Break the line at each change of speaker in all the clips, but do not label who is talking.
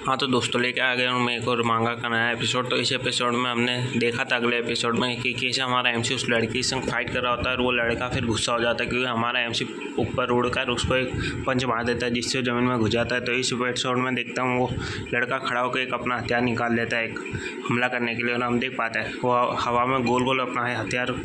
हाँ तो दोस्तों लेके आ गए हूँ मैं एक और मांगा का नया एपिसोड। तो इस एपिसोड में हमने देखा था अगले एपिसोड में कि कैसे हमारा एमसी उस लड़की संग फाइट कर रहा होता है और वो लड़का फिर गुस्सा हो जाता है क्योंकि हमारा एमसी ऊपर उड़कर उसको एक पंच मार देता है जिससे ज़मीन में घुस जाता है। तो इस एपिसोड में देखता हूँ वो लड़का खड़ा होकर एक अपना हथियार निकाल लेता है एक हमला करने के लिए और हम देख पाते हैं वो हवा में गोल गोल अपना हथियार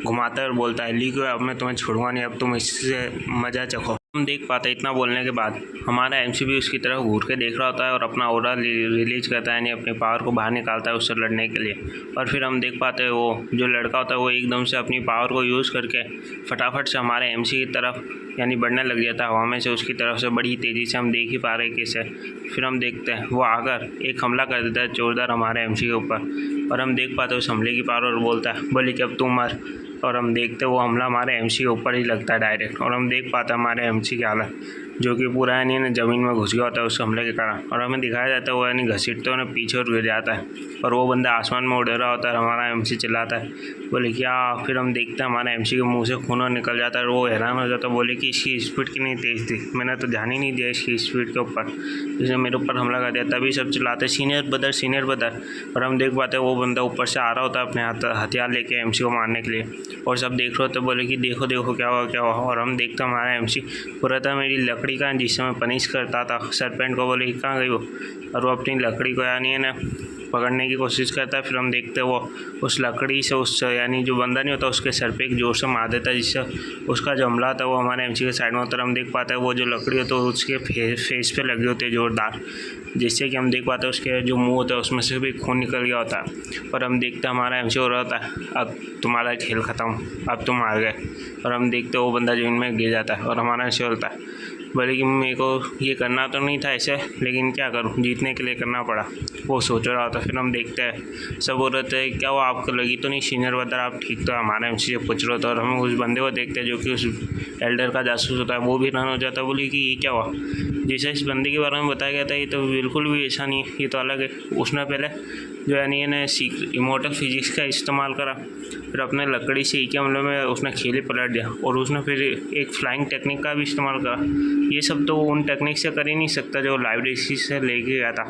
घुमाता है और बोलता है लीक अब मैं तुम्हें छोड़ूंगा नहीं, अब तुम इससे मज़ा चखो। हम देख पाते इतना बोलने के बाद हमारा एमसी भी उसकी तरफ घूर के देख रहा होता है और अपना ऑरा रिलीज करता है, यानी अपने पावर को बाहर निकालता है उससे लड़ने के लिए। और फिर हम देख पाते हैं वो जो लड़का होता है वो एकदम से अपनी पावर को यूज़ करके फटाफट से हमारे एमसी की तरफ यानी बढ़ने लग गया था हवा में से उसकी तरफ से बड़ी तेज़ी से। हम देख ही पा रहे हैं कैसे। फिर हम देखते हैं वो आकर एक हमला कर देता है जोरदार हमारे एमसी के ऊपर और हम देख पाते हैं उस हमले की पावर और बोलता है बोले कि अब तुम मर। और हम देखते वो हमला हमारे एमसी के ऊपर ही लगता है डायरेक्ट और हम देख पाते हैं हमारे एमसी की हालत जो कि पूरा यानी ज़मीन में घुस गया होता है उस हमले के कारण। और हमें दिखाया जाता है वो यानी घसीटते हुए पीछे और गिर जाता है और वो बंदा आसमान में उड़ रहा होता है। हमारा एमसी चिल्लाता है बोले क्या। फिर हम देखते हैं हमारे एमसी के मुंह से खून निकल जाता है और वो हैरान हो जाता है बोले कि इसकी स्पीड कितनी तेज़ थी, मैंने तो ध्यान ही नहीं दिया इसकी स्पीड के ऊपर, जिसने मेरे ऊपर हमला कर दिया। तभी सब चिल्लाते सीनियर ब्रदर। और हम देख पाते हैं वो बंदा ऊपर से आ रहा होता है अपने हथियार लेके एमसी को मारने के लिए और सब देख रहे होते बोले कि देखो क्या हुआ। और हम देखते हमारा एमसी पूरा था मेरी लकड़ी का जिससे मैं पनिश करता था सरपेंट को, बोले कहाँ गई वो। और वो अपनी लकड़ी को यानी है ना पकड़ने की कोशिश करता है। फिर हम देखते हैं वो उस लकड़ी से उस यानी जो बंदा नहीं होता उसके सर पे एक जोर से मार देता है जिससे उसका जो हमला था वो हमारे एमसी के साइड में होता है। हम देख पाते हैं वो जो लकड़ी होती है उसके फेस पे लगी होती है जोरदार, जिससे कि हम देख पाते हैं उसके जो मुंह होता है उसमें से भी खून निकल गया होता है। और हम देखते हैं हमारा एमसी हो रहा होता है अब तुम्हारा खेल ख़त्म, अब तुम हार गए। और हम देखते हैं वो बंदा जमीन में गिर जाता है और हमारा एमसी बोलता है बोले कि मेरे को ये करना तो नहीं था ऐसे, लेकिन क्या करूँ जीतने के लिए करना पड़ा, वो सोच रहा होता। फिर हम देखते हैं सब हो रहे थे क्या वो आपको लगी तो नहीं सीनियर ब्रदर आप ठीक तो हमारे एमसी से पूछ रहे होता। और हम उस बंदे को देखते हैं जो कि उस एल्डर का जासूस होता है वो भी रन हो जाता है। बोली कि ये क्या हुआ, जैसे इस बंदे के बारे में बताया गया था ये तो बिल्कुल भी ऐसा नहीं, ये तो अलग है। उसने पहले जो यानी है इमोर्टल फिजिक्स का इस्तेमाल करा, फिर अपने लकड़ी से एक हमले में उसने खेल ही पलट दिया और उसने फिर एक फ्लाइंग टेक्निक का भी इस्तेमाल करा। ये सब तो उन टेक्निक से कर ही नहीं सकता जो लाइब्रेरी से लेके गया था,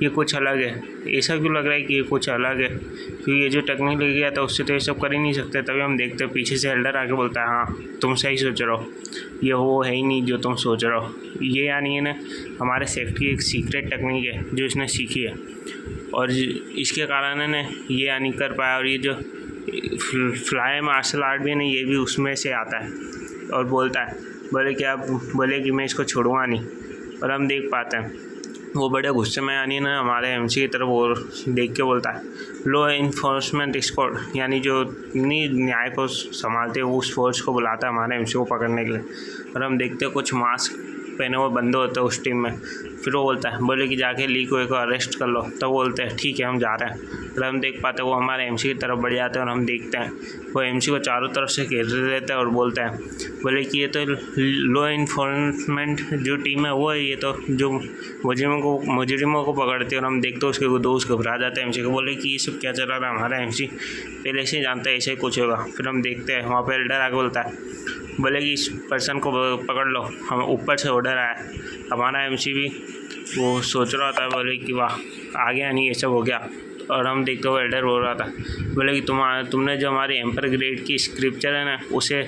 ये कुछ अलग है। ऐसा क्यों लग रहा है कि ये कुछ अलग है, क्योंकि ये जो टेक्निक लेके गया था उससे तो ये सब कर ही नहीं सकते। तभी हम देखते हैं पीछे से एल्डर आके बोलता है हाँ तुम सही सोच रहे हो, ये वो है ही नहीं जो तुम सोच रहे हो, ये यानी है ना हमारे सेफ्टी की एक सीक्रेट टेक्निक है जो इसने सीखी है और इसके कारण है ना ये यानी कर पाया। और ये जो फ्लाई मार्शल आर्ट भी है ना ये भी उसमें से आता है। और बोलता है बोले कि आप बोले कि मैं इसको छोड़ूंगा नहीं। और हम देख पाते हैं वो बड़े गुस्से में यानी ना हमारे एमसी की तरफ और देख के बोलता है लॉ इन्फोर्समेंट स्क्वाड यानी जो न्याय को संभालते हैं उस फोर्स को बुलाता है हमारे एमसी को पकड़ने के लिए। और हम देखते हैं कुछ मास्क पहने हुए बंदे होते हैं उस टीम में। फिर वो बोलता है बोले कि जाके ली को अरेस्ट कर लो, तो बोलते हैं ठीक है हम जा रहे हैं। फिर हम देख पाते हैं वो हमारे एमसी की तरफ बढ़ जाते हैं और हम देखते हैं वो एमसी को चारों तरफ से घेर लेते हैं और बोलते हैं बोले कि ये तो लॉ इन्फोर्समेंट जो टीम है वो है, ये तो जो मुजरिमों को पकड़ती है। और हम देखते हैं उसके दोस्त घबरा जाते हैं एमसी को, बोले कि ये सब क्या चल रहा है, हमारा एमसी पहले से ही जानता है ऐसे ही कुछ होगा। फिर हम देखते हैं वहाँ पर एल्डर आके बोलता है बोले कि इस पर्सन को पकड़ लो, हम ऊपर से ऑर्डर आया। हमारा एमसी भी वो सोच रहा था बोले कि वाह आ गया नहीं ये सब हो गया। और हम देखते हुए एल्डर बोल रहा था बोले कि तुमने जो हमारी एम्पर ग्रेड की स्क्रिप्चर है ना उसे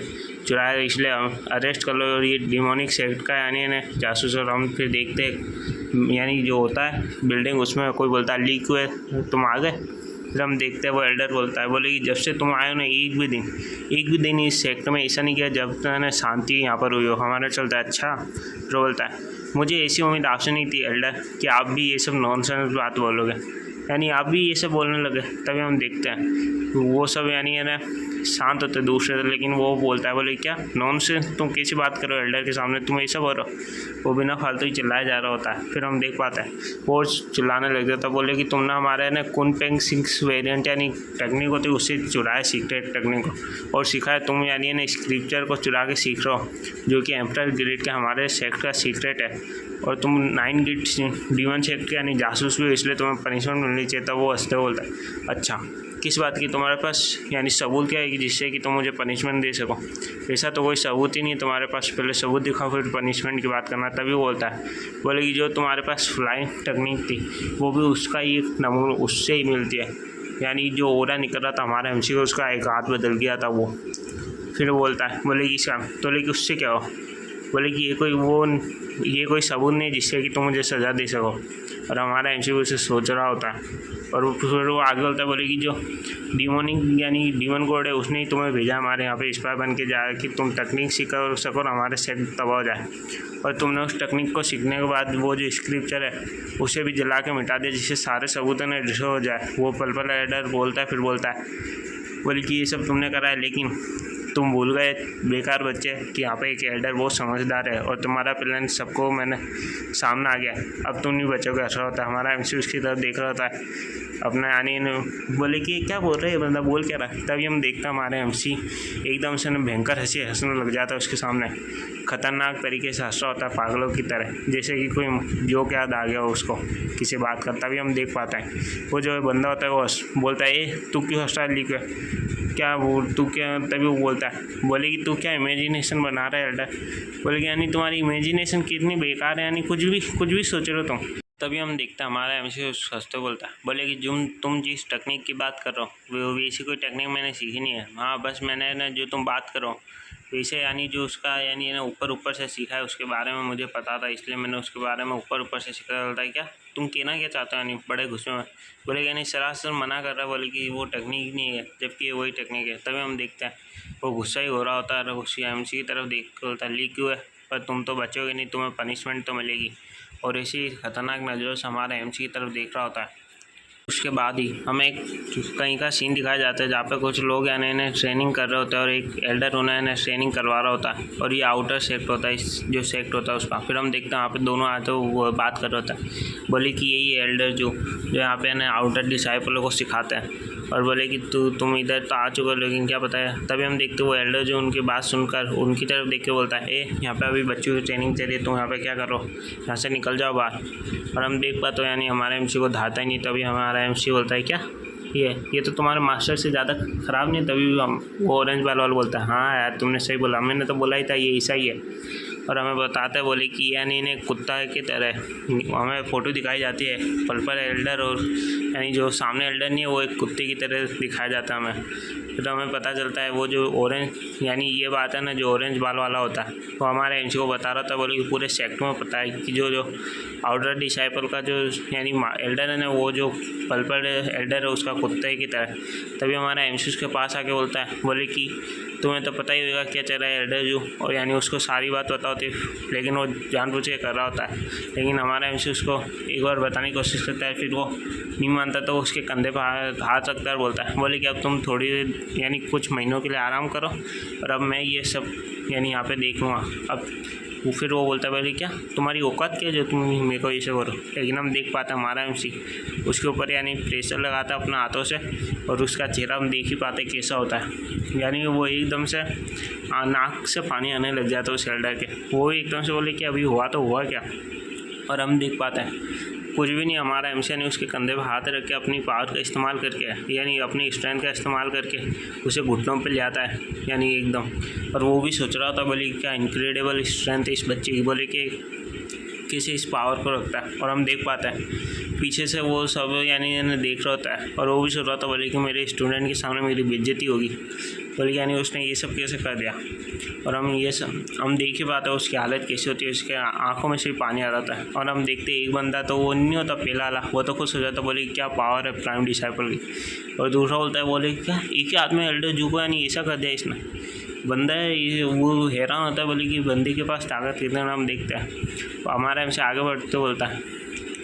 चुराया, इसलिए हम अरेस्ट कर लो और ये डिमोनिक सेक्ट का यानी है ना जासूस। और हम फिर देखते हैं यानी जो होता है बिल्डिंग उसमें कोई बोलता है लीक हुए तुम आ गए। फिर हम देखते हैं वो एल्डर बोलता है बोले कि जब से तुम आए हो ना एक भी दिन इस सेक्टर में ऐसा नहीं किया जब तक शांति यहाँ पर हुई हो। हमारा चलता है अच्छा। फिर बोलता है मुझे ऐसी उम्मीद आपसे नहीं थी एल्डर कि आप भी ये सब नॉनसेंस बात बोलोगे, यानी आप भी ये सब बोलने लगे। तभी हम देखते हैं वो सब यानी है ना शांत होते दूसरे से, लेकिन वो बोलता है बोले क्या नॉनसेंस तुम कैसी बात करो एल्डर के सामने, तुम ऐसा बोलो। वो बिना फालतू ही चिल्लाया जा रहा होता है। फिर हम देख पाते हैं वो चिल्लाने लग जाता, बोले कि तुमने हमारे ना कुनपेंग 6 वेरिएंट यानी टेक्निक होती है उससे चुराया सीक्रेट टेक्निक को और सिखाया। तुम यानी ना स्क्रिप्चर को चुरा के सीख रहे हो जो कि एम्परर ग्रेड के हमारे सेक्ट का सीक्रेट है। और तुम 9 गिट D1 चेक के यानी जासूस भी हो, इसलिए तुम्हें पनिशमेंट मिलनी चाहिए। तब वो हंसते बोलता है अच्छा किस बात की, तुम्हारे पास यानी सबूत क्या है कि जिससे कि तुम मुझे पनिशमेंट दे सको? ऐसा तो कोई सबूत ही नहीं है तुम्हारे पास, पहले सबूत दिखाओ फिर पनिशमेंट की बात करना। तभी बोलता है बोले कि जो तुम्हारे पास फ्लाइंग टेक्निक थी वो भी उसका ही नमूना उससे ही मिलती है, यानी जो ओरा निकल रहा था हमारा MC का उसका एक हाथ बदल गया था वो। फिर बोलता है बोले कि इसका तो लेकिन उससे क्या हो? बोले कि ये कोई सबूत नहीं जिससे कि तुम मुझे सज़ा दे सको। और हमारा MC उसे सोच रहा होता है और फिर वो आगे बोलता है बोले कि जो डिमोनिक यानी डीमन कोड है उसने ही तुम्हें भेजा हमारे यहाँ पे स्पाई बन के जाए कि तुम टेक्निक सीख सको और हमारे सेट तबाह हो जाए। और तुमने उस टेक्निक को सीखने के बाद वो जो स्क्रिप्चर है उसे भी जला के मिटा दिया जिससे सारे सबूतों ने डिस्ट्रॉय हो जाए। वो पल एडर बोलता है, फिर बोलता है बोले कि ये सब तुमने करा है लेकिन तुम भूल गए बेकार बच्चे कि यहाँ पे एक एल्डर बहुत समझदार है और तुम्हारा प्लान सबको मैंने सामने आ गया, अब तुम नहीं बचोगे। ऐसा होता है हमारा MC उसकी तरफ देख रहा होता है अपना यानी बोले कि क्या बोल रहे हैं बंदा, बोल क्या रहा है। तभी हम देखते हैं हमारे MC एकदम से भयंकर हंसने लग जाता है उसके सामने, खतरनाक तरीके से हंस रहा होता है पागलों की तरह, जैसे कि कोई जोक याद आ गया हो उसको किसी बात का। तभी हम देख पाते हैं वो जो बंदा होता है वो बोलता है तू क्यों हंस रहा है लिख क्या वो तू क्या? तभी वो बोलता है बोले कि तू क्या इमेजिनेशन बना रहा है एल्डर? बोले कि यानी तुम्हारी इमेजिनेशन कितनी बेकार है, यानी कुछ भी सोच रहे हो तुम। तभी हम देखते हैं हमारा MC हंसते बोलता है बोले कि तुम जिस टेक्निक की बात कर रहे हो वो वैसी कोई टेक्निक मैंने सीखी नहीं है। हाँ बस मैंने ना जो तुम बात करो वैसे यानी जो उसका यानी ना ऊपर से सीखा है उसके बारे में मुझे पता था, इसलिए मैंने उसके बारे में ऊपर से सीखा। चलता है क्या तुम कहना क्या चाहते हो? यानी बड़े गुस्से में बोले कि यानी सरासर मना कर रहा है, बोले कि वो टेक्निक नहीं है जबकि ये वही टेक्निक है। तभी हम देखते हैं वो गुस्सा ही हो रहा होता है, उसकी MC की तरफ देख कर बोलता है लीक क्यों है, पर तुम तो बचोगे नहीं, तुम्हें पनिशमेंट तो मिलेगी। और ऐसी खतरनाक नज़रों से हमारा MC की तरफ देख रहा होता है। उसके बाद ही हमें एक कहीं का सीन दिखाया जाता है जहाँ पे कुछ लोग यानी इन्हें ट्रेनिंग कर रहे होते हैं और एक एल्डर उन्हें इन्हें ट्रेनिंग करवा रहा होता है और ये आउटर सेक्ट होता है, जो सेक्ट होता है उसका। फिर हम देखते हैं यहाँ पे दोनों आते वो बात कर रहे होता है, बोले कि यही एल्डर जो यहाँ पे इन्हें आउटर डिसाइपलों को सिखाते हैं और बोले कि तुम इधर तो आ चुके हो लेकिन क्या पता है। तभी हम देखते वो एल्डर जो उनकी बात सुनकर उनकी तरफ देख के बोलता है यहाँ पे अभी बच्चों की ट्रेनिंग चल रही है, तुम यहाँ पे क्या कर रहे हो, यहाँ से निकल जाओ बाहर। और हम देख पाते हो यानी हमारे MC को धाता ही नहीं। तभी हमारा MC बोलता है क्या ये तो तुम्हारे मास्टर से ज़्यादा ख़राब नहीं? तभी हम वो ऑरेंज वाला बोलता है हाँ यार तुमने सही बोला, मैंने तो बोला ही था ये ऐसा ही है। और हमें बताते बोले कि यानी इन्हें कुत्ता की तरह हमें फ़ोटो दिखाई जाती है पल एल्डर और यानी जो सामने एल्डर नहीं है वो एक कुत्ते की तरह दिखाया जाता है हमें। फिर हमें पता चलता है वो जो ऑरेंज यानी ये बात है ना जो ऑरेंज बाल वाला होता है वो हमारे MC को बता रहा था, बोले कि पूरे सेक्ट में पता है कि जो आउटर डिसाइपल का जो यानी एल्डर है ना वो जो पल एल्डर है उसका कुत्ते की तरह। तभी हमारा MC उसके पास आके बोलता है बोले कि तुम्हें तो पता ही होगा क्या चल रहा है एल्डर जो, और यानी उसको सारी बात पता होती है लेकिन वो जानबूझ के कर रहा होता है। लेकिन हमारा MC उसको एक बार बताने की कोशिश करता है, फिर वो नहीं मानता तो उसके कंधे पर हाथ रखता है, बोलता है बोले कि अब तुम थोड़ी यानी कुछ महीनों के लिए आराम करो और अब मैं ये सब यानी यहाँ पे देख लूँगा। अब फिर वो बोलता है बोले क्या तुम्हारी औकात क्या जो तुम मेरे को ऐसे करो। लेकिन हम देख पाते हैं हमारा MC उसके ऊपर यानी प्रेशर लगाता है अपना हाथों से और उसका चेहरा हम देख ही पाते कैसा होता है, यानी वो एकदम से नाक से पानी आने लग जाता है उस एल्डर के। वो एकदम से बोले कि अभी हुआ तो हुआ क्या, और हम देख पाते हैं कुछ भी नहीं। हमारा MC ने उसके कंधे पर हाथ रख के अपनी पावर का इस्तेमाल करके यानी अपनी स्ट्रेंथ का इस्तेमाल करके उसे घुटनों पे ले आता है यानी एकदम। और वो भी सोच रहा था बोले क्या इनक्रेडिबल स्ट्रेंथ इस बच्चे की, बोले कि किसी इस पावर को रखता है। और हम देख पाते हैं पीछे से वो सब यानी देख रहा होता है और वो भी सोच रहा था बोले कि मेरे स्टूडेंट के सामने मेरी बेइज्जती होगी, बोले यानी उसने ये सब कैसे कर दिया। और हम देख ही पाते हैं उसकी हालत कैसी होती है, उसके आंखों में से पानी आ रहा था। और हम देखते एक बंदा तो वो नहीं होता पहला वाला, वो तो खुश हो जाता, बोले क्या पावर है प्राइम डिसाइपल की। और दूसरा बोलता है बोले क्या एक ही हाथ में एल्डर जुको यानी ऐसा कर दिया इसने, बंदा है ये वो हैरान होता है, बोले कि बंदे के पास ताकत कितने। हम देखते हैं हमारा हमसे आगे बढ़ते बोलता है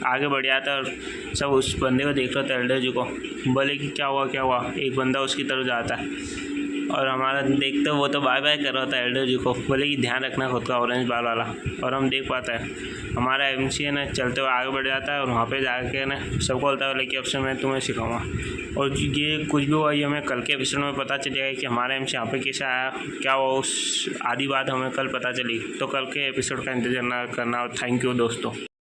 आगे बढ़ जाता है और सब उस बंदे को देख रहा था एल्डर जी को, बोले कि क्या हुआ। एक बंदा उसकी तरफ जाता है और हमारा देखते वो तो बाय बाय कर रहा था एल्डर जी को, बोले कि ध्यान रखना खुद का ऑरेंज बाल वाला। और हम देख पाते हैं हमारा एमसी है ना चलते हुए आगे बढ़ जाता है और वहाँ पे जाके ना सबको बोलता है कि अब से मैं तुम्हें सिखाऊंगा। और ये कुछ भी हुआ ये हमें कल के एपिसोड में पता चलेगा कि हमारा एमसी यहाँ पे कैसे आया, क्या वो उस आधी बात हमें कल पता चली। तो कल के एपिसोड का इंतजार ना करना। थैंक यू दोस्तों।